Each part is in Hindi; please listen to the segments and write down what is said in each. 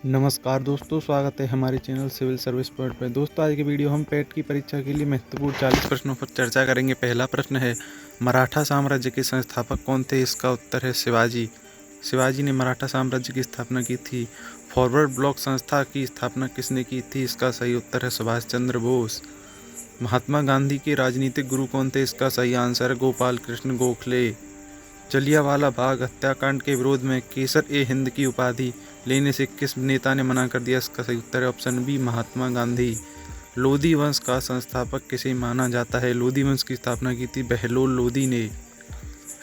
नमस्कार दोस्तों, स्वागत है हमारे चैनल सिविल सर्विस पॉइंट पे। दोस्तों, आज की वीडियो हम पेट की परीक्षा के लिए महत्वपूर्ण 40 प्रश्नों पर चर्चा करेंगे। पहला प्रश्न है, मराठा साम्राज्य के संस्थापक कौन थे? इसका उत्तर है शिवाजी। शिवाजी ने मराठा साम्राज्य की स्थापना की थी। फॉरवर्ड ब्लॉक संस्था की स्थापना किसने की थी? इसका सही उत्तर है सुभाष चंद्र बोस। महात्मा गांधी के राजनीतिक गुरु कौन थे? इसका सही आंसर है गोपाल कृष्ण गोखले। जलियांवाला बाग हत्याकांड के विरोध में केसर-ए-हिंद की उपाधि लेने से किस नेता ने मना कर दिया? इसका सही उत्तर है ऑप्शन बी, महात्मा गांधी। लोधी वंश का संस्थापक किसे माना जाता है? लोधी वंश की स्थापना की थी बहलोल लोधी ने।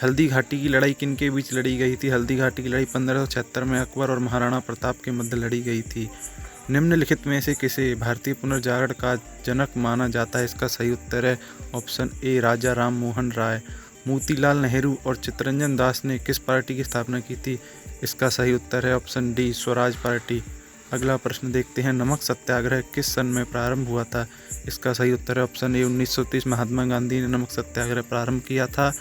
हल्दी घाटी की लड़ाई किन के बीच लड़ी गई थी? हल्दी घाटी की लड़ाई 1576 में अकबर और महाराणा प्रताप के मध्य लड़ी गई थी। निम्नलिखित में से किसे भारतीय पुनर्जागरण का जनक माना जाता है? इसका सही उत्तर है ऑप्शन ए, राजा राम मोहन राय। मोतीलाल नेहरू और चित्तरंजन दास ने किस पार्टी की स्थापना की थी? इसका सही उत्तर है ऑप्शन डी, स्वराज पार्टी। अगला प्रश्न देखते हैं, नमक सत्याग्रह किस सन में प्रारंभ हुआ था? इसका सही उत्तर है ऑप्शन ए, 1930। महात्मा गांधी ने नमक सत्याग्रह प्रारंभ किया था।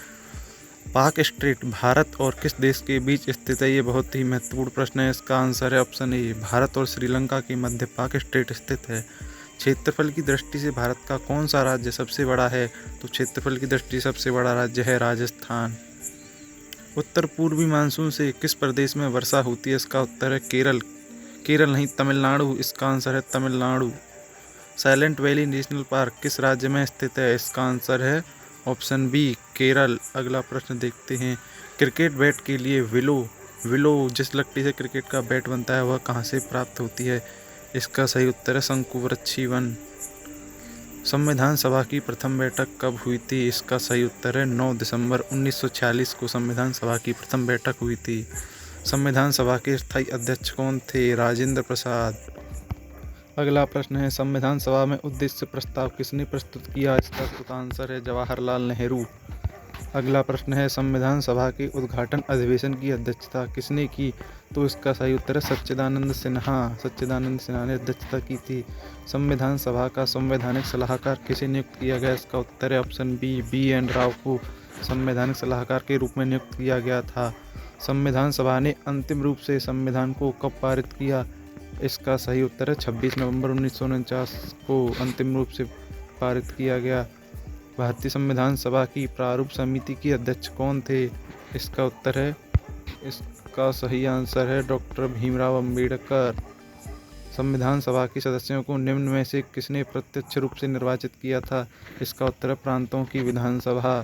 पाक स्ट्रेट भारत और किस देश के बीच स्थित है? ये बहुत ही महत्वपूर्ण प्रश्न है। इसका आंसर है ऑप्शन ए, भारत और श्रीलंका के मध्य पाक स्ट्रेट स्थित है। क्षेत्रफल की दृष्टि से भारत का कौन सा राज्य सबसे बड़ा है? तो क्षेत्रफल की दृष्टि से सबसे बड़ा राज्य है राजस्थान। उत्तर पूर्वी मानसून से किस प्रदेश में वर्षा होती है? इसका उत्तर है केरल। केरल नहीं, तमिलनाडु। इसका आंसर है Tamil Nadu. Silent valley national park किस राज्य में स्थित है? इसका आंसर है ऑप्शन बी, केरल। अगला प्रश्न देखते हैं, क्रिकेट बैट के लिए विलो जिस लकड़ी से क्रिकेट का बैट बनता है वह कहाँ से प्राप्त होती है? इसका सही उत्तर है शंकुवृक्षी वन। संविधान सभा की प्रथम बैठक कब हुई थी? इसका सही उत्तर है 9 दिसंबर 1946 को संविधान सभा की प्रथम बैठक हुई थी। संविधान सभा के स्थायी अध्यक्ष कौन थे? राजेंद्र प्रसाद। अगला प्रश्न है, संविधान सभा में उद्देश्य प्रस्ताव किसने प्रस्तुत किया? इसका सही आंसर है जवाहरलाल नेहरू। अगला प्रश्न है, संविधान सभा के उद्घाटन अधिवेशन की अध्यक्षता किसने की? तो इसका सही उत्तर है सच्चिदानंद सिन्हा। सच्चिदानंद सिन्हा ने अध्यक्षता की थी। संविधान सभा का संवैधानिक सलाहकार किसे नियुक्त किया गया? इसका उत्तर है ऑप्शन बी, बी.एन. राव को संवैधानिक सलाहकार के रूप में नियुक्त किया गया था। संविधान सभा ने अंतिम रूप से संविधान को कब पारित किया? इसका सही उत्तर है 26 नवंबर 1949 को अंतिम रूप से पारित किया गया। भारतीय संविधान सभा की प्रारूप समिति के अध्यक्ष कौन थे? इसका सही आंसर है डॉक्टर भीमराव अंबेडकर। संविधान सभा के सदस्यों को निम्न में से किसने प्रत्यक्ष रूप से निर्वाचित किया था? इसका उत्तर है प्रांतों की विधानसभा।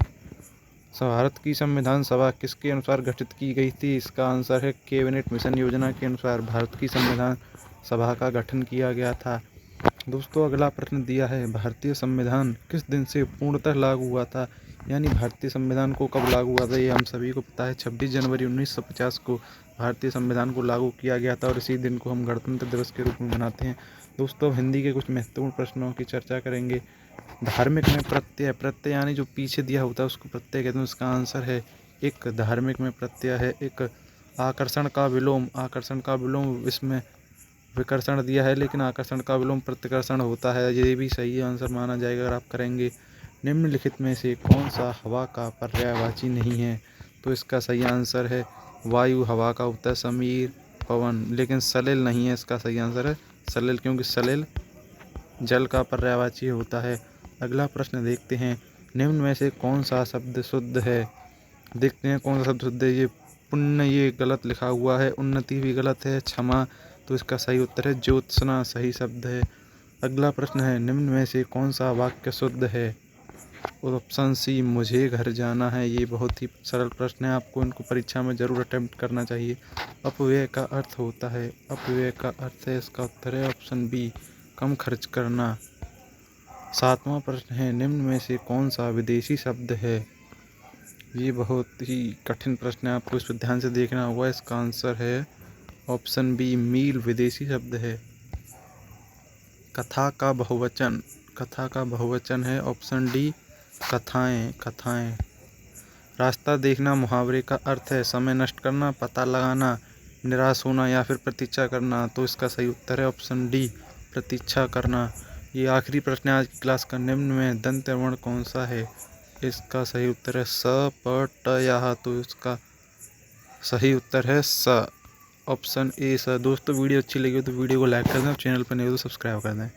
भारत की संविधान सभा किसके अनुसार गठित की गई थी? इसका आंसर है कैबिनेट मिशन योजना के अनुसार भारत की संविधान सभा का गठन किया गया था। दोस्तों, अगला प्रश्न दिया है, भारतीय संविधान किस दिन से पूर्णतः लागू हुआ था? यानी भारतीय संविधान को कब लागू हुआ था? ये हम सभी को पता है, 26 जनवरी 1950 को भारतीय संविधान को लागू किया गया था और इसी दिन को हम गणतंत्र दिवस के रूप में मनाते हैं। दोस्तों, हिंदी के कुछ महत्वपूर्ण प्रश्नों की चर्चा करेंगे। धार्मिक में प्रत्यय यानी जो पीछे दिया होता है उसको प्रत्यय कहते हैं। उसका आंसर है एक, धार्मिक में प्रत्यय है एक। आकर्षण का विलोम इसमें विकर्षण दिया है, लेकिन आकर्षण का विलोम प्रतिकर्षण होता है। ये भी सही आंसर माना जाएगा अगर आप करेंगे। निम्नलिखित में से कौन सा हवा का पर्यायवाची नहीं है? तो इसका सही आंसर है वायु। हवा का होता है समीर, पवन, लेकिन सलिल नहीं है। इसका सही आंसर है सलिल, क्योंकि सलिल जल का पर्यायवाची होता है। अगला प्रश्न देखते हैं, निम्न में से कौन सा शब्द शुद्ध है? देखते हैं कौन सा शब्द शुद्ध है। ये पुण्य, ये गलत लिखा हुआ है। उन्नति भी गलत है। क्षमा, तो इसका सही उत्तर है ज्योत्सना सही शब्द है। अगला प्रश्न है, निम्न में से कौन सा वाक्य शुद्ध है? ऑप्शन सी, मुझे घर जाना है। ये बहुत ही सरल प्रश्न है, आपको इनको परीक्षा में जरूर अटेम्प्ट करना चाहिए। अपव्यय का अर्थ होता है, अपव्यय का अर्थ है, इसका उत्तर है ऑप्शन बी, कम खर्च करना। 7वां प्रश्न है, निम्न में से कौन सा विदेशी शब्द है? ये बहुत ही कठिन प्रश्न है, आपको इस पर ध्यान से देखना होगा। इसका आंसर है ऑप्शन बी, मील विदेशी शब्द है। कथा का बहुवचन है ऑप्शन डी, कथाएं। रास्ता देखना मुहावरे का अर्थ है समय नष्ट करना, पता लगाना, निराश होना या फिर प्रतीक्षा करना। तो इसका सही उत्तर है ऑप्शन डी, प्रतीक्षा करना। ये आखिरी प्रश्न है आज की क्लास का, निम्न में दंत वर्ण कौन सा है? इसका सही उत्तर है स, प, ट, या। तो इसका सही उत्तर है स। Option A sir. दोस्तों वीडियो अच्छी लगी हो तो वीडियो को लाइक कर दें और चैनल पर नहीं हो तो सब्सक्राइब कर दें।